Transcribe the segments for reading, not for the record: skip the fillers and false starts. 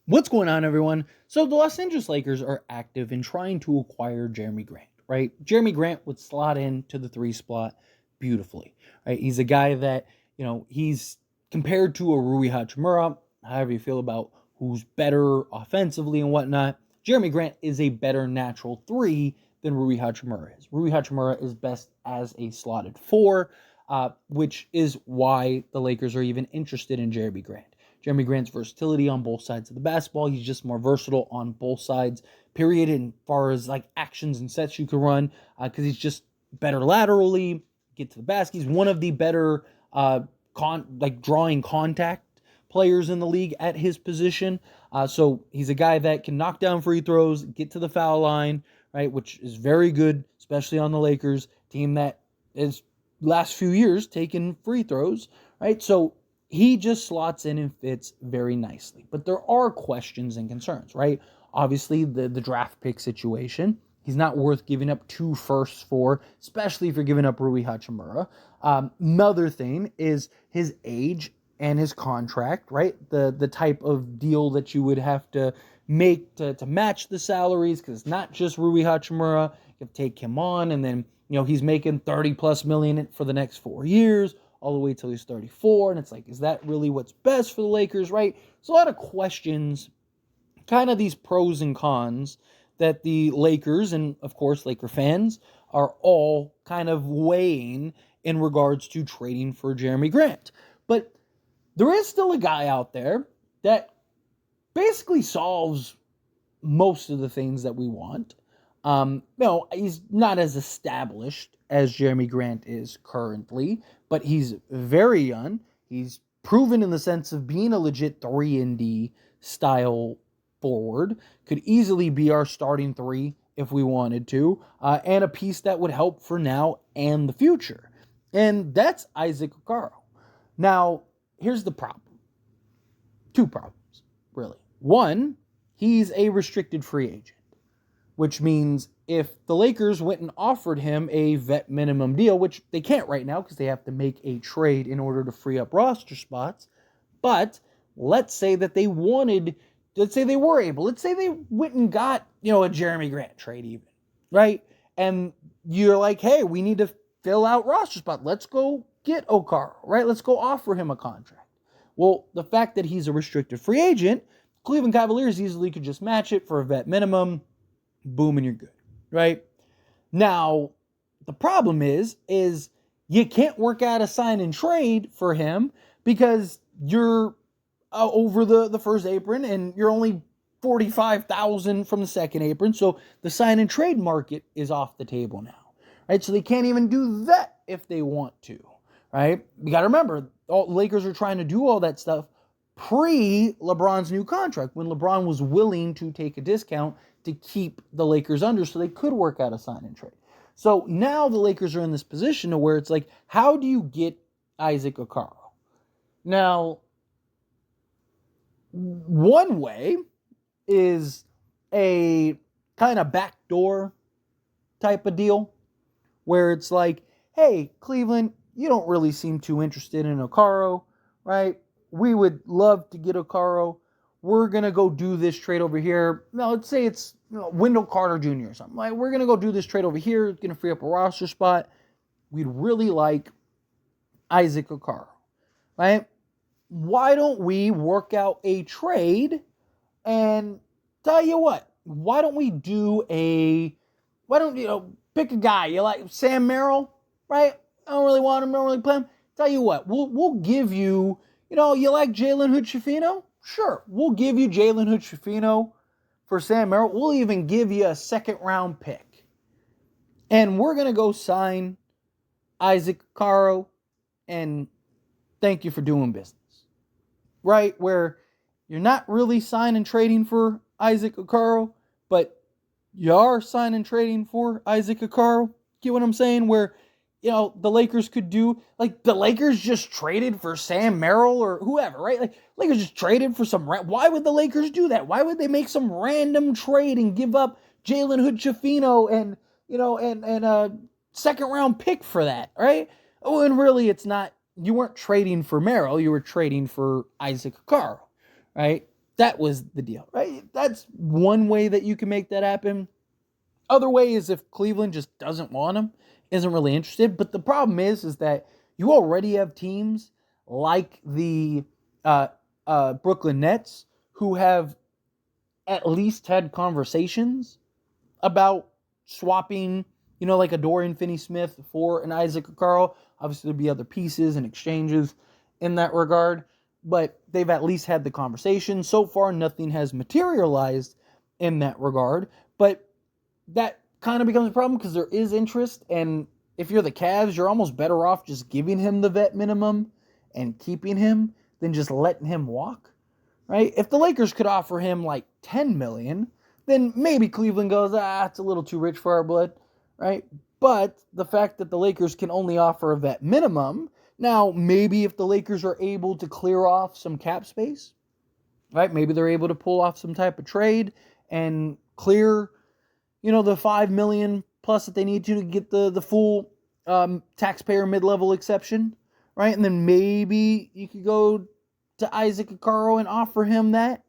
What's going on, everyone? So the Los Angeles Lakers are active in trying to acquire Jerami Grant, right? Jerami Grant would slot into the three spot beautifully, right? He's a guy that, he's compared to a Rui Hachimura, however you feel about who's better offensively and whatnot. Jerami Grant is a better natural three than Rui Hachimura is. Rui Hachimura is best as a slotted four, which is why the Lakers are even interested in Jerami Grant. Jerami Grant's versatility on both sides of the basketball. He's just more versatile on both sides, period, as far as like actions and sets you can run, because he's just better laterally, get to the basket. He's one of the better drawing contact players in the league at his position. So he's a guy that can knock down free throws, get to the foul line, right, which is very good, especially on the Lakers, team that is last few years taken free throws, right? So he just slots in and fits very nicely. But there are questions and concerns, right? Obviously, the draft pick situation. He's not worth giving up 2 firsts for, especially if you're giving up Rui Hachimura. Another thing is his age and his contract, right? The type of deal that you would have to make to match the salaries, because it's not just Rui Hachimura. You have to take him on, and then he's making $30+ million for the next 4 years, all the way till he's 34, and it's like, is that really what's best for the Lakers, right? So a lot of questions, kind of these pros and cons that the Lakers, and of course Laker fans, are all kind of weighing in regards to trading for Jerami Grant. But there is still a guy out there that basically solves most of the things that we want. He's not as established as Jerami Grant is currently, but he's very young. He's proven in the sense of being a legit 3-and-D style forward. Could easily be our starting 3 if we wanted to, and a piece that would help for now and the future. And that's Isaac Okoro. Now, here's the problem. 2 problems, really. One, he's a restricted free agent, which means if the Lakers went and offered him a vet minimum deal, which they can't right now because they have to make a trade in order to free up roster spots, but let's say that they wanted, let's say they were able, let's say they went and got, a Jerami Grant trade even, right? And you're like, hey, we need to fill out roster spot. Let's go get Okoro, right? Let's go offer him a contract. Well, the fact that he's a restricted free agent, Cleveland Cavaliers easily could just match it for a vet minimum. Boom, and you're good, right? Now, the problem is you can't work out a sign and trade for him because you're over the first apron and you're only $45,000 from the second apron. So the sign and trade market is off the table now, right? So they can't even do that if they want to, right? You got to remember, the Lakers are trying to do all that stuff pre-LeBron's new contract, when LeBron was willing to take a discount to keep the Lakers under so they could work out a sign and trade. So now the Lakers are in this position to where it's like, how do you get Isaac Okoro? Now, one way is a kind of backdoor type of deal where it's like, hey, Cleveland, you don't really seem too interested in Okoro, right? We would love to get Okoro. We're going to go do this trade over here. Now, let's say it's Wendell Carter Jr. or something. Like, we're going to go do this trade over here. It's going to free up a roster spot. We'd really like Isaac Okoro, right? Why don't we work out a trade? And tell you what, why don't we pick a guy? You like Sam Merrill, right? I don't really want him. Don't really play him. Tell you what, we'll give you, you like Jalen Hood-Schifino? Sure, we'll give you Jalen Hood-Schifino for Sam Merrill. We'll even give you a second-round pick. And we're going to go sign Isaac Okoro and thank you for doing business. Right? Where you're not really signing trading for Isaac Okoro, but you are signing trading for Isaac Okoro. Get what I'm saying? Where the Lakers could do, like, the Lakers just traded for Sam Merrill or whoever, right? Like, Lakers just traded for why would the Lakers do that? Why would they make some random trade and give up Jalen Hood-Schifino and a second round pick for that, right? Oh, and really it's not, you weren't trading for Merrill, you were trading for Isaac Okoro, right? That was the deal, right? That's one way that you can make that happen. Other way is if Cleveland just doesn't want him, isn't really interested. But the problem is that you already have teams like the Brooklyn Nets who have at least had conversations about swapping, like a Dorian Finney-Smith for an Isaac Okoro. Obviously, there'd be other pieces and exchanges in that regard, but they've at least had the conversation. So far, nothing has materialized in that regard, but that kind of becomes a problem because there is interest, and if you're the Cavs, you're almost better off just giving him the vet minimum and keeping him than just letting him walk, right? If the Lakers could offer him like $10 million, then maybe Cleveland goes, it's a little too rich for our blood, right? But the fact that the Lakers can only offer a vet minimum, now maybe if the Lakers are able to clear off some cap space, right? Maybe they're able to pull off some type of trade and clear, the $5 million plus that they need to get the full taxpayer mid-level exception, right? And then maybe you could go to Isaac Okoro and offer him that,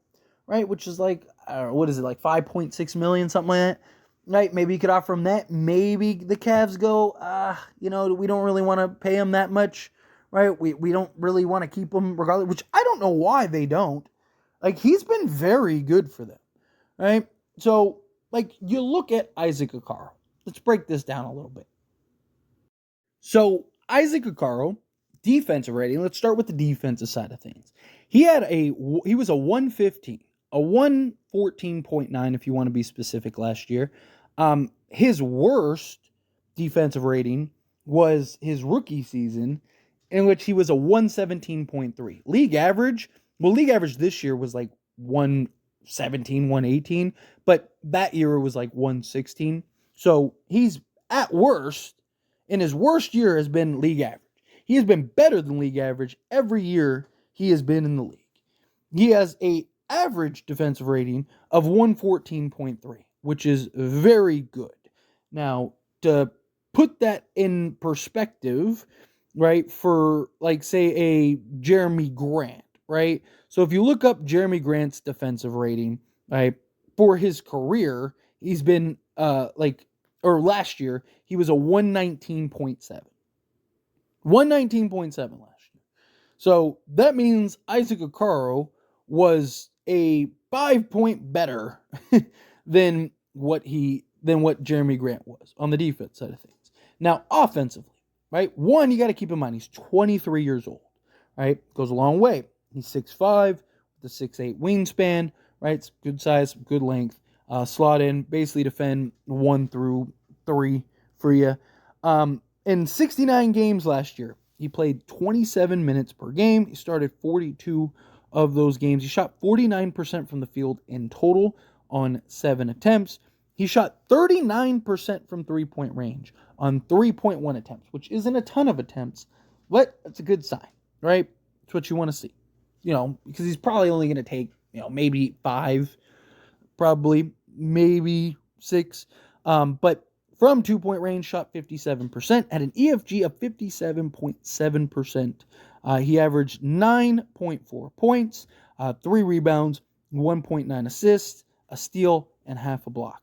right? Which is like, I don't know, what is it, like $5.6 million, something like that, right? Maybe you could offer him that. Maybe the Cavs go, we don't really want to pay him that much, right? We don't really want to keep him regardless, which I don't know why they don't. Like, he's been very good for them, right? So, like, you look at Isaac Okoro. Let's break this down a little bit. So, Isaac Okoro, defensive rating. Let's start with the defensive side of things. He was a 115, a 114.9 if you want to be specific last year. His worst defensive rating was his rookie season, in which he was a 117.3. League average this year was like 117, 118, but that year it was like 116. So he's at worst, in his worst year has been league average. He has been better than league average every year he has been in the league. He has a average defensive rating of 114.3, which is very good. Now, to put that in perspective, right, for like say a Jerami Grant, right? So if you look up Jerami Grant's defensive rating, right, for his career, he's been last year, he was a 119.7. 119.7 last year. So that means Isaac Okoro was a 5-point better than what Jerami Grant was on the defense side of things. Now, offensively, right? One, you got to keep in mind, he's 23 years old, right? Goes a long way. He's 6'5", with a 6'8" wingspan, right? It's good size, good length. Slot in, basically defend 1 through 3 for you. In 69 games last year, he played 27 minutes per game. He started 42 of those games. He shot 49% from the field in total on 7 attempts. He shot 39% from three-point range on 3.1 attempts, which isn't a ton of attempts, but it's a good sign, right? It's what you want to see, because he's probably only going to take, maybe 5, probably, maybe 6. But from 2-point range, shot 57%, had an EFG of 57.7%. He averaged 9.4 points, 3 rebounds, 1.9 assists, a steal, and half a block.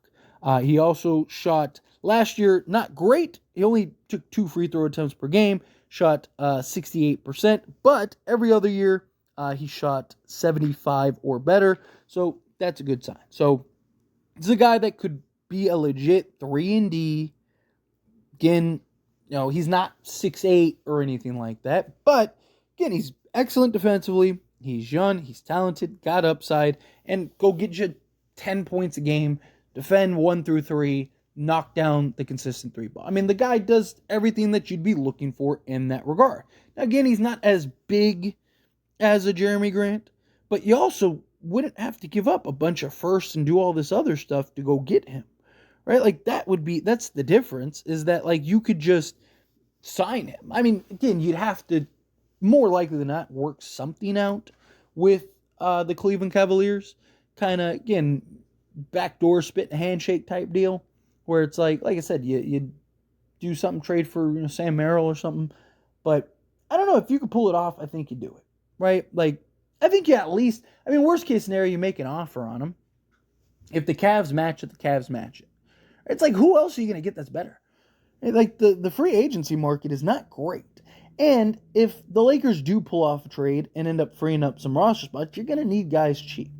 He also shot, last year, not great. He only took 2 free throw attempts per game, shot 68%, but every other year, he shot 75 or better, so that's a good sign. So, he's a guy that could be a legit 3-and-D. Again, he's not 6'8" or anything like that, but again, he's excellent defensively. He's young, he's talented, got upside, and go get you 10 points a game, defend 1 through 3, knock down the consistent 3-ball. I mean, the guy does everything that you'd be looking for in that regard. Now, again, he's not as big as a Jerami Grant, but you also wouldn't have to give up a bunch of firsts and do all this other stuff to go get him, right? Like, that's the difference, is that, like, you could just sign him. I mean, again, you'd have to, more likely than not, work something out with the Cleveland Cavaliers. Kind of, again, backdoor spit and handshake type deal, where it's like I said, you do something, trade for Sam Merrill or something. But I don't know, if you could pull it off, I think you do it, right? Like, I think you at least, I mean, worst case scenario, you make an offer on him. If the Cavs match it, the Cavs match it. It's like, who else are you going to get that's better? Like, the free agency market is not great. And if the Lakers do pull off a trade and end up freeing up some roster spots, you're going to need guys cheap.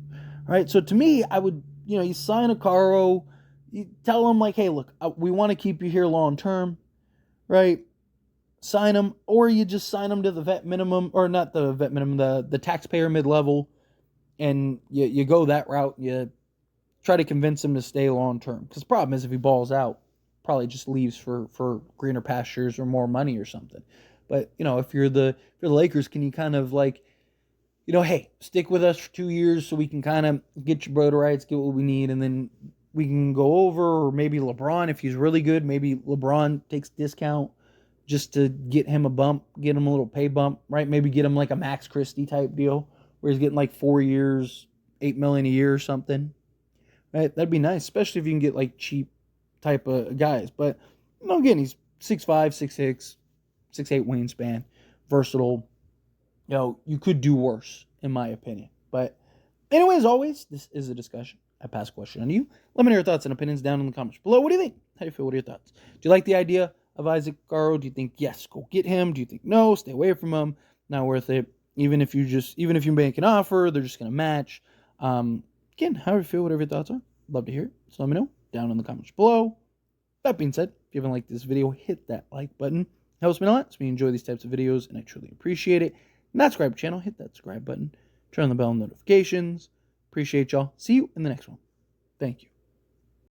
Right? So to me, I would, you sign Okoro, you tell him, like, hey, look, we want to keep you here long term, right? Sign him, or you just sign him to the vet minimum, or not the vet minimum, the taxpayer mid-level, and you go that route. You try to convince him to stay long term. Because the problem is, if he balls out, probably just leaves for greener pastures or more money or something. But if you're the Lakers, can you kind of like, hey, stick with us for 2 years so we can kind of get your broad rights, get what we need, and then we can go over, or maybe LeBron, if he's really good, maybe LeBron takes discount just to get him a bump, get him a little pay bump, right? Maybe get him like a Max Christie type deal where he's getting like 4 years, $8 million a year or something. Right? That'd be nice, especially if you can get like cheap type of guys. But again, he's 6'5", 6'6", 6'8" wingspan, versatile. You could do worse, in my opinion. But anyway, as always, this is a discussion. I pass a question on you. Let me know your thoughts and opinions down in the comments below. What do you think? How do you feel? What are your thoughts? Do you like the idea of Isaac Okoro? Do you think, yes, go get him? Do you think, no, stay away from him? Not worth it. Even if you make an offer, they're just going to match. Again, how do you feel? Whatever your thoughts are. Love to hear it. So let me know down in the comments below. That being said, if you haven't liked this video, hit that like button. It helps me a lot. So we enjoy these types of videos, and I truly appreciate it. Not subscribe to the channel, hit that subscribe button. Turn on the bell notifications. Appreciate y'all. See you in the next one. Thank you.